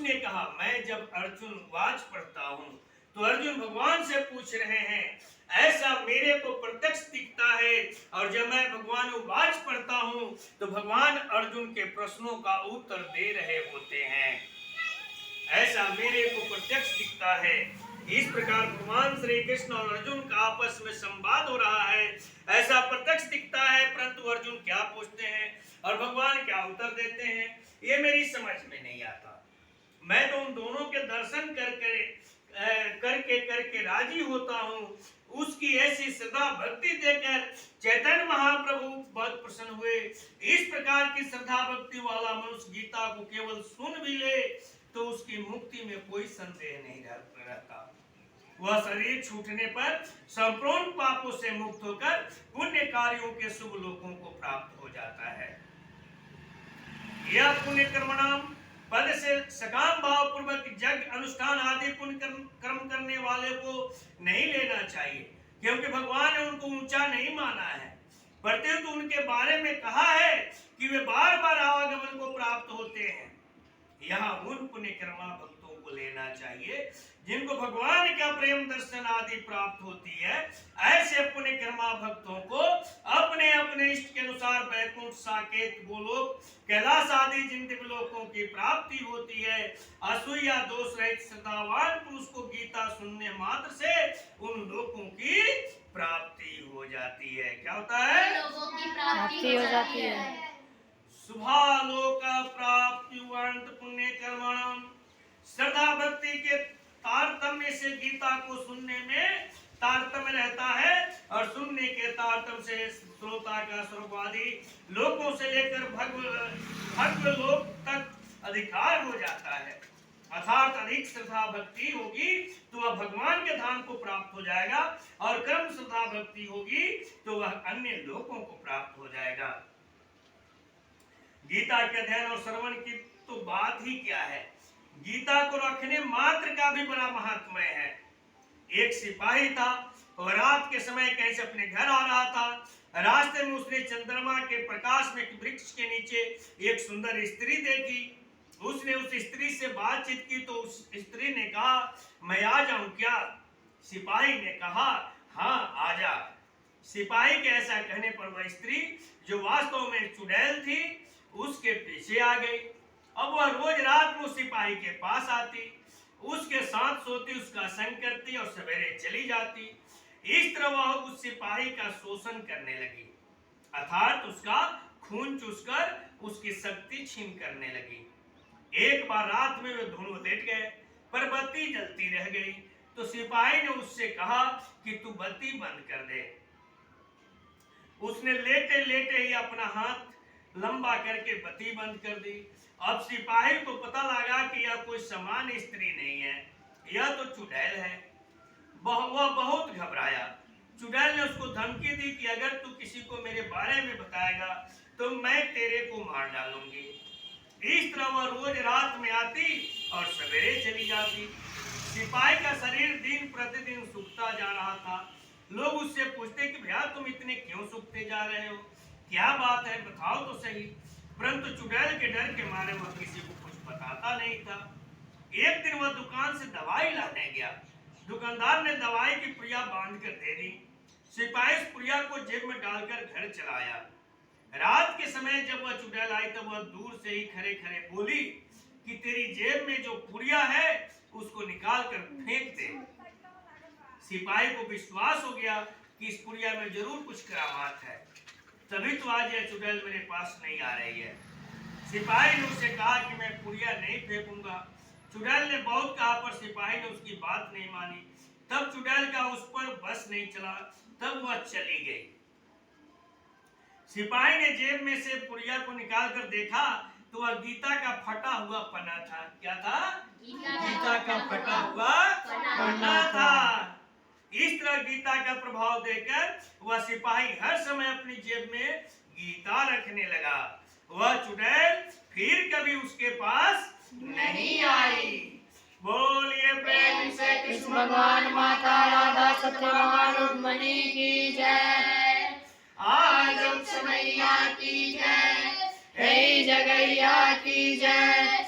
उसने कहा, मैं जब अर्जुन वाच पढ़ता हूँ तो अर्जुन भगवान से पूछ रहे हैं, ऐसा मेरे को प्रत्यक्ष दिखता है, और जब मैं भगवान वाच पढ़ता हूँ तो भगवान अर्जुन के प्रश्नों का उत्तर दे रहे होते हैं। ऐसा मेरे को प्रत्यक्ष दिखता है। इस प्रकार भगवान श्री कृष्ण और अर्जुन का आपस में संवाद हो रहा है, ऐसा प्रत्यक्ष दिखता है। परंतु अर्जुन क्या पूछते हैं और भगवान क्या उत्तर देते हैं, ये मेरी समझ में नहीं आता। मैं तो उन दोनों के दर्शन करके राजी होता हूँ। उसकी ऐसी श्रद्धा भक्ति देखकर चैतन्य महाप्रभु बहुत प्रसन्न हुए। इस प्रकार की श्रद्धा भक्ति वाला मनुष्य गीता को केवल सुन भी ले तो उसकी मुक्ति में कोई संदेह नहीं रहता। वह शरीर छूटने पर संपूर्ण पापों से मुक्त होकर पुण्य कार्यों के शुभ लोकों को प्राप्त हो जाता है। यह पुण्य कर्मणाम पद से सकाम भाव पूर्वक यज्ञ अनुष्ठान आदि पुण्य कर्म करने वाले को नहीं लेना चाहिए, क्योंकि भगवान ने उनको ऊंचा नहीं माना है। प्रत्युत उनके बारे में कहा है कि वे बार बार आवागमन को प्राप्त होते हैं। यहाँ उन पुण्य कर्मा भक्तों को लेना चाहिए जिनको भगवान का प्रेम दर्शन आदि प्राप्त होती है। ऐसे पुण्य कर्मा भक्तों को अपने अपने इष्ट के अनुसार वैकुंठ, साकेत, गोलोक, कैलाश आदि जिन दिव्य लोकों की प्राप्ति होती है। असूया दोष रहित श्रद्धावान पुरुष को गीता सुनने मात्र से उन लोकों की प्राप्ति हो जाती है। क्या होता है? लोगों की प्राप्ति हो जाती है। शुभालोक प्राप्ति पुण्य कर्मणम। श्रद्धा भक्ति के तारतम्य से गीता को सुनने में तारतम्य रहता है, और सुनने के तारतम्य से श्रोता का स्वर्गवादी लोकों से लेकर भगव लोक तक अधिकार हो जाता है। अर्थात अधिक श्रद्धा भक्ति होगी तो वह भगवान के धाम को प्राप्त हो जाएगा, और क्रम श्रद्धा भक्ति होगी तो वह अन्य लोकों को प्राप्त हो जाएगा। गीता के अध्ययन और श्रवण की तो बात ही क्या है, गीता को रखने मात्र का भी बड़ा महात्म्य है। एक सिपाही था और रात के समय कहीं से अपने घर आ रहा था। रास्ते में उसने चंद्रमा के प्रकाश में एक वृक्ष के नीचे एक सुंदर स्त्री देखी। उसने उस स्त्री से बातचीत की तो उस स्त्री ने कहा, मैं आ जाऊं क्या? सिपाही ने कहा, हाँ आजा। सिपाही के ऐसा कहने पर वह स्त्री, जो वास्तव में चुड़ैल थी, उसके पीछे आ गई। अब वह रोज रात में सिपाही के पास आती, उसके साथ सोती, उसका संग करती और सवेरे चली जाती। इस तरह वह उस सिपाही का शोषण करने लगी, अर्थात उसका खून चूसकर उसकी शक्ति छीन करने लगी। एक बार रात में वे दोनों लेट गए, पर बत्ती जलती रह गई। तो सिपाही ने उससे कहा कि तू बत्ती बंद कर दे। उसने लेटे लेटे ही अपना हाथ लंबा करके बत्ती बंद कर दी। अब सिपाही को पता लगा कि यह कोई सामान्य स्त्री नहीं है, यह तो चुड़ैल है। वह बहुत घबराया। चुड़ैल ने उसको धमकी दी कि अगर तू किसी को मेरे बारे में बताएगा तो मैं तेरे को मार डालूंगी। इस तरह वह रोज रात में आती और सवेरे चली जाती। सिपाही का शरीर दिन प्रतिदिन सूखता जा रहा था। लोग उससे पूछते कि भैया तुम इतने क्यों सूखते जा रहे हो, क्या बात है, बताओ तो सही। परंतु चुड़ैल के डर के मारे वह किसी को कुछ बताता नहीं था। एक दिन वह दुकान से दवाई लाने गया। दुकानदार ने दवाई की पुड़िया बांध कर दे दी। सिपाही इस पुड़िया को जेब में डालकर घर चला आया। रात के समय जब वह चुड़ैल आई तब वह दूर से ही खड़े खड़े बोली कि तेरी जेब में जो पुड़िया है उसको निकाल कर फेंक दे। सिपाही को विश्वास हो गया कि इस पुड़िया में जरूर कुछ करामात है, तभी तो आज यह चुड़ैल मेरे पास नहीं आ रही है। सिपाही ने उससे कहा कि मैं पुड़िया नहीं फेंकूंगा। चुड़ैल ने बहुत कहा, पर सिपाही ने उसकी बात नहीं मानी। तब चुड़ैल का उस पर बस नहीं चला, तब वह चली गई। सिपाही ने जेब में से पुड़िया को निकाल कर देखा तो वह गीता का फटा हुआ पन्ना था। क्या था? गीता का फटा हुआ पन्ना था। इस तरह गीता का प्रभाव देकर वह सिपाही हर समय अपनी जेब में गीता रखने लगा। वह चुड़ैल फिर कभी उसके पास नहीं आई। बोलिए प्रेम से कृष्ण भगवान माता राधा सत्यभामा रुक्मिणी की जय। आज मैया की जय, हे जगैया की जय।